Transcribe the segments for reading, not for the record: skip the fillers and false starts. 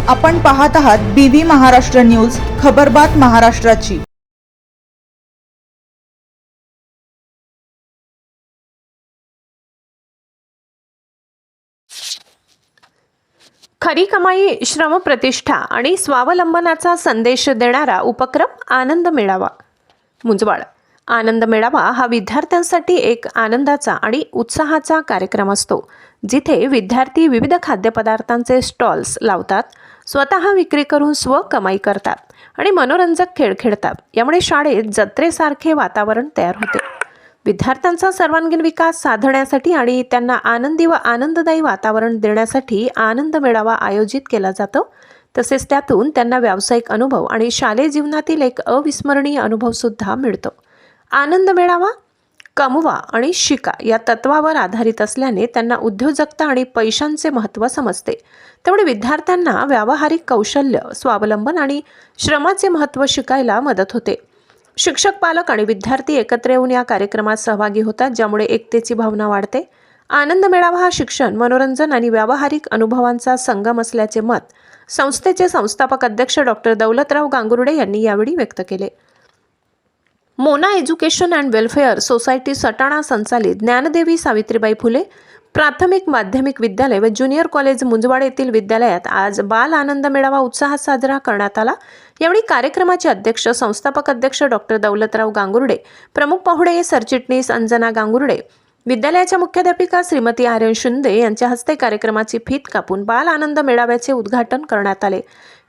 आपण पाहत आहात BV महाराष्ट्र न्यूज, खबरबात महाराष्ट्राची। खरी कमाई, श्रम प्रतिष्ठा आणि स्वावलंबनाचा संदेश देणारा उपक्रम आनंद मेळावा मुंजवाड। आनंद मेळावा हा विद्यार्थ्यांसाठी एक आनंदाचा आणि उत्साहाचा कार्यक्रम असतो, जिथे विद्यार्थी विविध खाद्यपदार्थांचे स्टॉल्स लावतात, स्वतः विक्री करून स्वकमाई करतात आणि मनोरंजक खेळ खेळतात। यामुळे शाळेत जत्रेसारखे वातावरण तयार होते। विद्यार्थ्यांचा सर्वांगीण विकास साधण्यासाठी आणि त्यांना आनंदी व आनंददायी वातावरण देण्यासाठी आनंद मेळावा आयोजित केला जातो। तसेच त्यातून त्यांना व्यावसायिक अनुभव आणि शालेय जीवनातील एक अविस्मरणीय अनुभव सुद्धा मिळतो। आनंद मेळावा कमवा आणि शिका या तत्वावर आधारित असल्याने त्यांना उद्योजकता आणि पैशांचे महत्त्व समजते। त्यामुळे विद्यार्थ्यांना व्यावहारिक कौशल्य, स्वावलंबन आणि श्रमाचे महत्त्व शिकायला मदत होते। शिक्षक, पालक आणि विद्यार्थी एकत्र येऊन या कार्यक्रमात सहभागी होतात, ज्यामुळे एकतेची भावना वाढते। आनंद मेळावा हा शिक्षण, मनोरंजन आणि व्यावहारिक अनुभवांचा संगम असल्याचे मत संस्थेचे संस्थापक अध्यक्ष डॉक्टर दौलतराव गांगुर्डे यांनी यावेळी व्यक्त केले। Mona education and welfare society Satana संचालित ज्ञानदेवी सावित्रीबाई फुले प्राथमिक माध्यमिक विद्यालय व ज्युनियर कॉलेज मुंजवाड येथील विद्यालयात आज बाल आनंद मेळावा उत्साहात साजरा करण्यात आला। यावेळी कार्यक्रमाचे अध्यक्ष संस्थापक अध्यक्ष डॉक्टर दौलतराव गांगुर्डे, प्रमुख पाहुणे सरचिटणीस अंजना गांगुर्डे, विद्यालयाच्या मुख्याध्यापिका श्रीमती आर्यन शिंदे यांच्या हस्ते कार्यक्रमाची फीत कापून बाल आनंद मेळाव्याचे उद्घाटन करण्यात आले।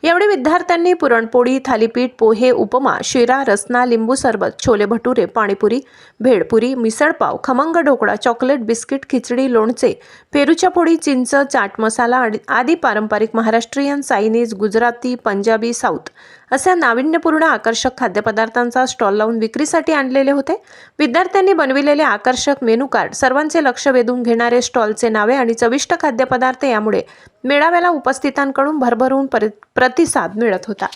यावेळी विद्यार्थ्यांनी पुरणपोळी, थालीपीठ, पोहे, उपमा, शिरा, रसना, लिंबू सरबत, छोले भटुरे, पाणीपुरी, भेळपुरी, मिसळपाव, खमंग ढोकळा, चॉकलेट, बिस्किट, खिचडी, लोणचे, पेरूच्या पोळी, चिंच, चाट मसाला आदी पारंपरिक महाराष्ट्रीयन, चायनीज, गुजराती, पंजाबी, साऊथ अशा नाविन्यपूर्ण आकर्षक खाद्यपदार्थांचा स्टॉल लावून विक्रीसाठी आणलेले होते। विद्यार्थ्यांनी बनविलेले आकर्षक मेनू कार्ड, सर्वांचे लक्ष वेधून घेणारे स्टॉलचे नावे आणि चविष्ट खाद्यपदार्थ यामुळे मेळाव्याला उपस्थितांकडून भरभरून प्रतिसाद मिळत होता।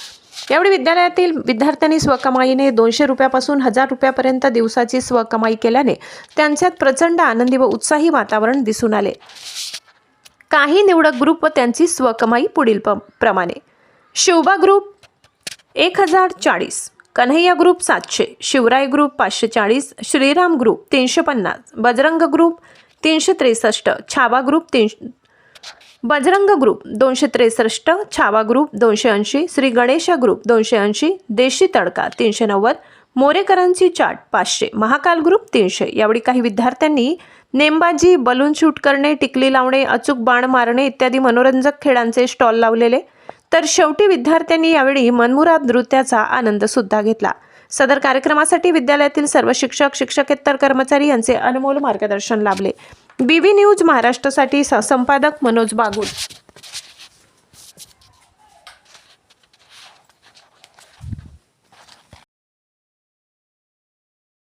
यावेळी विद्यालयातील विद्यार्थ्यांनी स्वकमाईने 200 रुपयापासून 1000 रुपयापर्यंत दिवसाची स्वकमाई केल्याने त्यांच्यात प्रचंड आनंदी व उत्साही वातावरण दिसून आले। काही निवडक ग्रुप व त्यांची स्वकमाई पुढील प्रमाणे: Shivba group 1040, Kanhaiya group 700, Shivrai group 540, Shriram group 350, Bajrang group 363, Chhava group Bajrang group 263, Chhava group 280, Shri Ganesh group 280, Desi तडका 390, मोरेकरांची चाट 500, महाकाल ग्रुप 300। यावेळी काही विद्यार्थ्यांनी नेमबाजी, बलून शूट करणे, टिकली लावणे, अचूक बाण मारणे इत्यादी मनोरंजक खेळांचे स्टॉल लावलेले, तर शेवटी विद्यार्थ्यांनी यावेळी मनमुराद नृत्याचा आनंद सुद्धा घेतला। सदर कार्यक्रमासाठी विद्यालयातील सर्व शिक्षक, शिक्षकेतर कर्मचारी यांचे अनमोल मार्गदर्शन लाभले। BV न्यूज महाराष्ट्रासाठी संपादक मनोज बागुल।